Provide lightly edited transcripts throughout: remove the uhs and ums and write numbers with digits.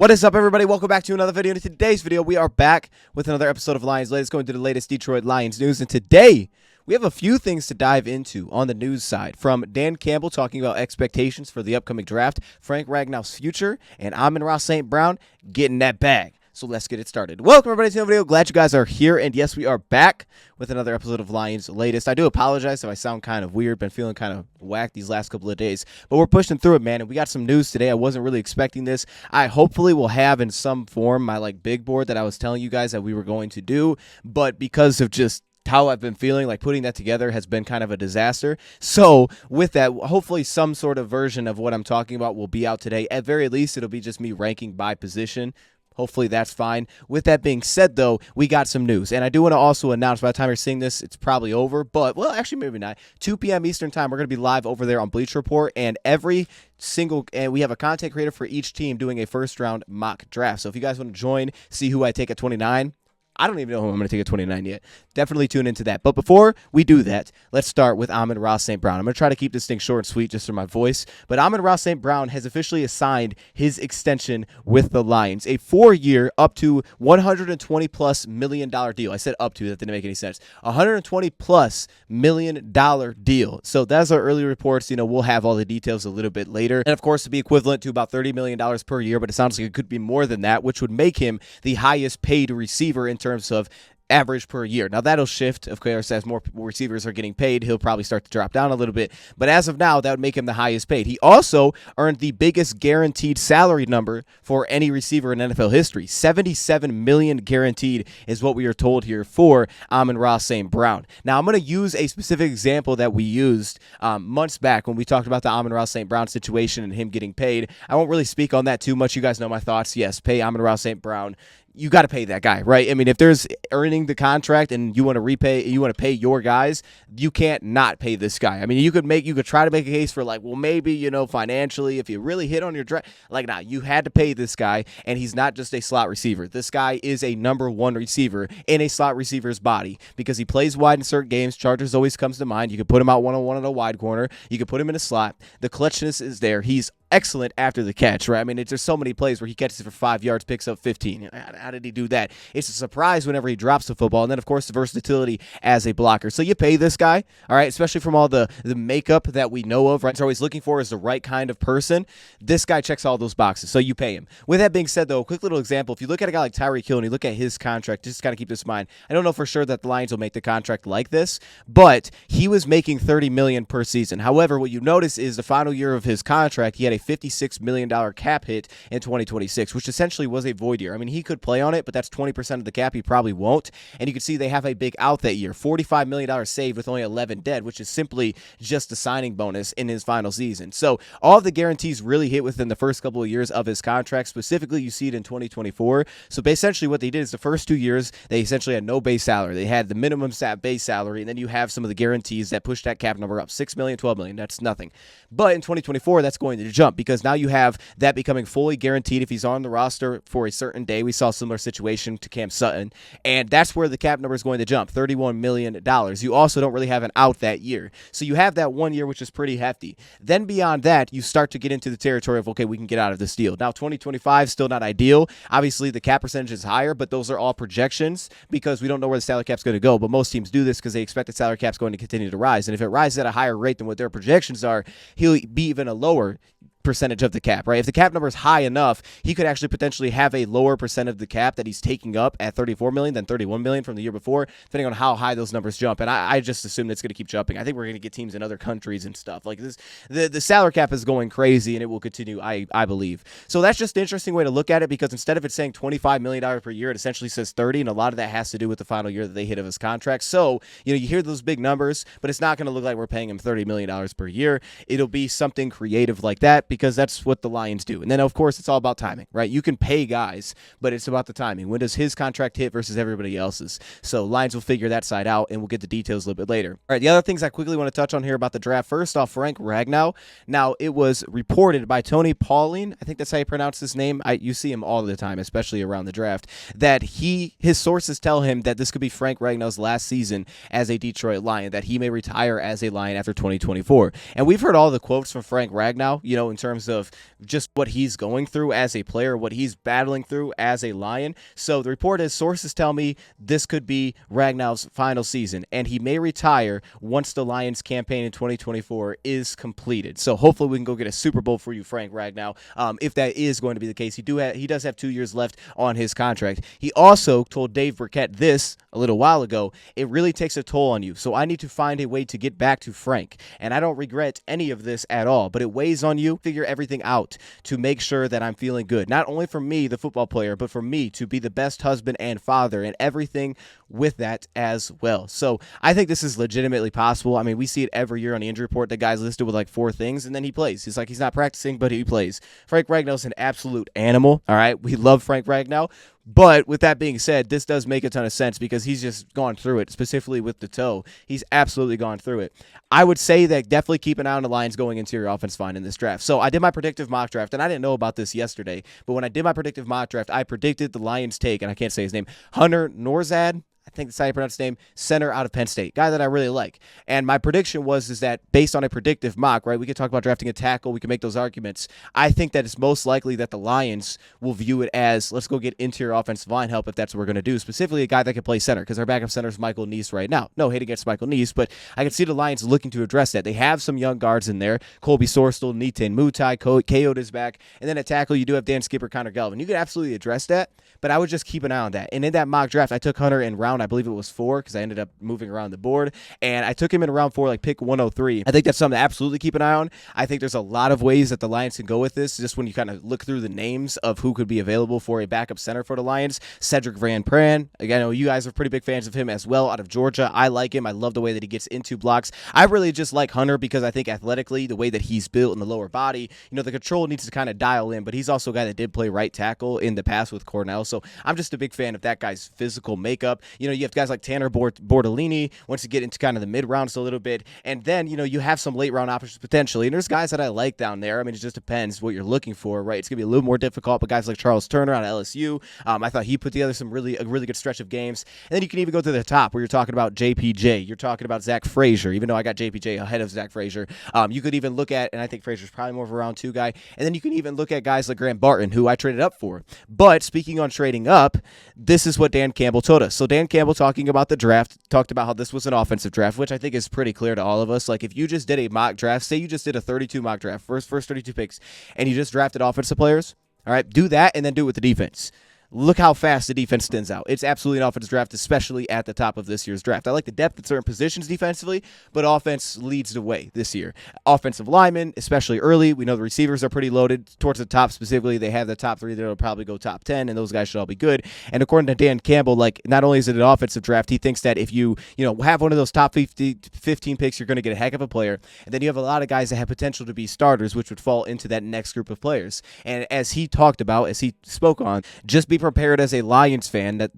What is up, everybody? Welcome back to another video. In today's video, we are back with another episode of Lions Latest, going to the latest Detroit Lions news. And today, we have a few things to dive into on the news side. From Dan Campbell talking about expectations for the upcoming draft, Frank Ragnow's future, and Amon-Ra St. Brown getting that bag. So let's get it started. Welcome, everybody, to the video. Glad you guys are here. And yes, we are back with another episode of Lions Latest. I do apologize if I sound kind of weird. Been feeling kind of whack these last couple of days. But we're pushing through it, man. And we got some news today. I wasn't really expecting this. I hopefully will have in some form my big board that I was telling you guys that we were going to do. But because of just how I've been feeling, putting that together has been kind of a disaster. So with that, hopefully some sort of version of what I'm talking about will be out today. At very least, it'll be just me ranking by position. Hopefully that's fine. With that being said, though, we got some news. And I do want to also announce, by the time you're seeing this, it's probably over. But, well, actually, maybe not. 2 p.m. Eastern time, we're going to be live over there on Bleacher Report. And we have a content creator for each team doing a first-round mock draft. So if you guys want to join, see who I take at 29, I don't even know who I'm going to take at 29 yet. Definitely tune into that. But before we do that, let's start with Amon-Ra St. Brown. I'm going to try to keep this thing short and sweet just for my voice. But Amon-Ra St. Brown has officially assigned his extension with the Lions. A 4-year, up to $120+ million deal. I said up to. That didn't make any sense. $120+ million deal. So that's our early reports. We'll have all the details a little bit later. And, of course, to be equivalent to about $30 million per year. But it sounds like it could be more than that, which would make him the highest paid receiver in terms of average per year. Now, that'll shift, of course, as more receivers are getting paid. He'll probably start to drop down a little bit. But as of now, that would make him the highest paid. He also earned the biggest guaranteed salary number for any receiver in NFL history. $77 million guaranteed is what we are told here for Amon-Ra St. Brown. Now, I'm going to use a specific example that we used months back when we talked about the Amon-Ra St. Brown situation and him getting paid. I won't really speak on that too much. You guys know my thoughts. Yes, pay Amon-Ra St. Brown. You got to pay that guy, right? I mean, if there's earning the contract and you want to pay your guys, you can't not pay this guy. I mean, you could try to make a case for maybe, financially, if you really hit on your draft, nah, you had to pay this guy, and he's not just a slot receiver. This guy is a number one receiver in a slot receiver's body because he plays wide in certain games. Chargers always comes to mind. You could put him out one-on-one in a wide corner. You could put him in a slot. The clutchness is there. He's excellent after the catch, right? I mean, there's so many plays where he catches it for 5 yards, picks up 15. How did he do that? It's a surprise whenever he drops the football. And then, of course, the versatility as a blocker. So you pay this guy, all right, especially from all the makeup that we know of, right? So always looking for is the right kind of person. This guy checks all those boxes, so you pay him. With that being said, though, a quick little example. If you look at a guy like Tyreek Hill and you look at his contract, just kind of keep this in mind. I don't know for sure that the Lions will make the contract like this, but he was making $30 million per season. However, what you notice is the final year of his contract, he had a $56 million cap hit in 2026, which essentially was a void year. I mean, he could play on it, but that's 20% of the cap. He probably won't. And you can see they have a big out that year. $45 million saved with only 11 dead, which is simply just a signing bonus in his final season. So all of the guarantees really hit within the first couple of years of his contract. Specifically, you see it in 2024. So essentially what they did is the first 2 years, they essentially had no base salary. They had the minimum base salary, and then you have some of the guarantees that push that cap number up. $6 million, $12 million. That's nothing. But in 2024, that's going to jump because now you have that becoming fully guaranteed if he's on the roster for a certain day. We saw a similar situation to Cam Sutton, and that's where the cap number is going to jump, $31 million. You also don't really have an out that year. So you have that 1 year, which is pretty hefty. Then beyond that, you start to get into the territory of, okay, we can get out of this deal. Now, 2025 still not ideal. Obviously, the cap percentage is higher, but those are all projections because we don't know where the salary cap's going to go. But most teams do this because they expect the salary cap's going to continue to rise. And if it rises at a higher rate than what their projections are, he'll be even a lower percentage of the cap, right? If the cap number is high enough, he could actually potentially have a lower percent of the cap that he's taking up at $34 million than $31 million from the year before, depending on how high those numbers jump. And I just assume that's going to keep jumping. I think we're going to get teams in other countries and stuff like this. The salary cap is going crazy, and it will continue, I believe. So that's just an interesting way to look at it because instead of it saying $25 million per year, it essentially says 30, and a lot of that has to do with the final year that they hit of his contract. So, you hear those big numbers, but it's not going to look like we're paying him $30 million per year. It'll be something creative like that because that's what the Lions do. And then, of course, it's all about timing, right? You can pay guys, but it's about the timing. When does his contract hit versus everybody else's? So Lions will figure that side out, and we'll get the details a little bit later. All right, the other things I quickly want to touch on here about the draft. First off, Frank Ragnow. Now, it was reported by Tony Pauline, I think that's how you pronounce his name. You see him all the time, especially around the draft, that his sources tell him that this could be Frank Ragnow's last season as a Detroit Lion, that he may retire as a Lion after 2024. And we've heard all the quotes from Frank Ragnow, in terms of just what he's going through as a player, what he's battling through as a Lion. So the report is, sources tell me this could be Ragnow's final season, and he may retire once the Lions campaign in 2024 is completed. So hopefully we can go get a Super Bowl for you, Frank Ragnow. If that is going to be the case, he does have 2 years left on his contract. He also told Dave Burkett this a little while ago: it really takes a toll on you, so I need to find a way to get back to Frank, and I don't regret any of this at all, but it weighs on you. Figure everything out to make sure that I'm feeling good, not only for me, the football player, but for me to be the best husband and father and everything with that as well. So I think this is legitimately possible. I mean, we see it every year on the injury report. The guy's listed with like 4 things, and then he plays. It's like he's not practicing, but he plays. Frank Ragnow's an absolute animal. All right, we love Frank Ragnow. But with that being said, this does make a ton of sense because he's just gone through it, specifically with the toe. He's absolutely gone through it. I would say that definitely keep an eye on the Lions going interior offense line in this draft. So I did my predictive mock draft, and I didn't know about this yesterday, but when I did my predictive mock draft, I predicted the Lions take, and I can't say his name, Hunter Norzad, I think that's how you pronounce his name, center out of Penn State, guy that I really like. And my prediction is that based on a predictive mock, right, we could talk about drafting a tackle, we can make those arguments. I think that it's most likely that the Lions will view it as, let's go get interior offensive line help if that's what we're going to do, specifically a guy that can play center, because our backup center is Michael Neese right now. No hate against Michael Neese, but I can see the Lions looking to address that. They have some young guards in there, Colby Sorstel, Nitin Mutai, Coyote is back, and then at tackle you do have Dan Skipper, Connor Galvin. You could absolutely address that, but I would just keep an eye on that. And in that mock draft, I took Hunter in round, I believe it was 4, because I ended up moving around the board, and I took him in round 4, like pick 103. I think that's something to absolutely keep an eye on. I think there's a lot of ways that the Lions can go with this, just when you kind of look through the names of who could be available for a backup center for the Lions. Cedric Van Pran, again, I know you guys are pretty big fans of him as well, out of Georgia. I like him. I love the way that he gets into blocks. I really just like Hunter because I think athletically, the way that he's built in the lower body, the control needs to kind of dial in, but he's also a guy that did play right tackle in the past with Cornell, so I'm just a big fan of that guy's physical makeup. You have guys like Tanner Bordellini, once you get into kind of the mid-rounds a little bit, and then, you have some late-round options potentially, and there's guys that I like down there. I mean, it just depends what you're looking for, right? It's going to be a little more difficult, but guys like Charles Turner out of LSU, I thought he put together a really good stretch of games, and then you can even go to the top where you're talking about JPJ, you're talking about Zach Frazier, even though I got JPJ ahead of Zach Frazier. You could even look at, and I think Frazier's probably more of a round 2 guy, and then you can even look at guys like Grant Barton, who I traded up for. But speaking on trading up, this is what Dan Campbell told us. So Dan Campbell, talking about the draft, talked about how this was an offensive draft, which I think is pretty clear to all of us. Like, if you just did a mock draft, say you just did a 32 mock draft, first 32 picks, and you just drafted offensive players, all right, do that and then do it with the defense. Look how fast the defense stands out. It's absolutely an offensive draft, especially at the top of this year's draft. I like the depth at certain positions defensively, but offense leads the way this year. Offensive linemen, especially early. We know the receivers are pretty loaded. Towards the top specifically, they have the top 3 that will probably go top 10, and those guys should all be good. And according to Dan Campbell, like, not only is it an offensive draft, he thinks that if you have one of those top 15 picks, you're going to get a heck of a player. And then you have a lot of guys that have potential to be starters, which would fall into that next group of players. And as he talked about, as he spoke on, just be prepared as a Lions fan that,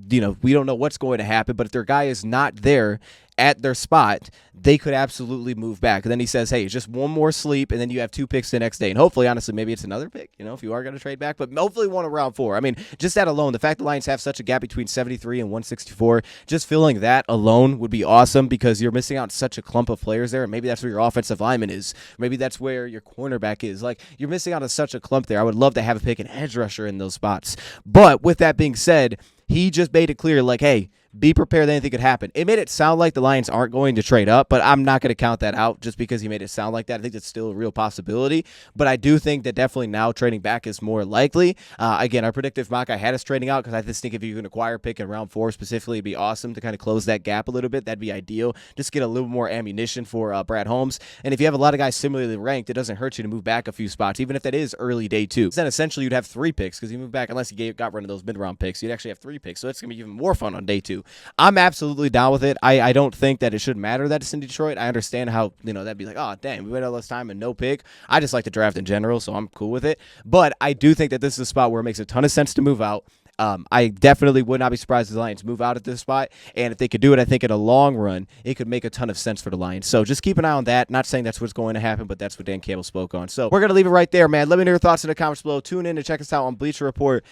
we don't know what's going to happen, but if their guy is not there at their spot, they could absolutely move back. And then he says, hey, it's just one more sleep, and then you have 2 picks the next day. And hopefully, honestly, maybe it's another pick, if you are going to trade back, but hopefully one around 4. I mean, just that alone, the fact the Lions have such a gap between 73 and 164, just filling that alone would be awesome because you're missing out on such a clump of players there, and maybe that's where your offensive lineman is. Maybe that's where your cornerback is. Like, you're missing out on such a clump there. I would love to have a pick an edge rusher in those spots. But with that being said, he just made it clear, like, hey, be prepared that anything could happen. It made it sound like the Lions aren't going to trade up, but I'm not going to count that out just because he made it sound like that. I think it's still a real possibility, but I do think that definitely now trading back is more likely. Again, our predictive mock, I had us trading out because I just think if you can acquire a pick in round 4 specifically, it'd be awesome to kind of close that gap a little bit. That'd be ideal. Just get a little more ammunition for Brad Holmes. And if you have a lot of guys similarly ranked, it doesn't hurt you to move back a few spots, even if that is early day 2. Then essentially you'd have 3 picks because you move back, unless you got rid of those mid-round picks, you'd actually have 3 picks. So it's going to be even more fun on day 2. I'm absolutely down with it. I don't think that it should matter that it's in Detroit. I understand how, that'd be like, oh, dang, we waited all this time and no pick. I just like the draft in general, so I'm cool with it. But I do think that this is a spot where it makes a ton of sense to move out. I definitely would not be surprised if the Lions move out at this spot, and if they could do it, I think in a long run, it could make a ton of sense for the Lions. So just keep an eye on that. Not saying that's what's going to happen, but that's what Dan Campbell spoke on. So we're going to leave it right there, man. Let me know your thoughts in the comments below. Tune in and check us out on Bleacher Report.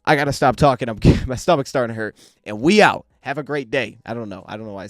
I got to stop talking. My stomach's starting to hurt, and we out. Have a great day. I don't know why I said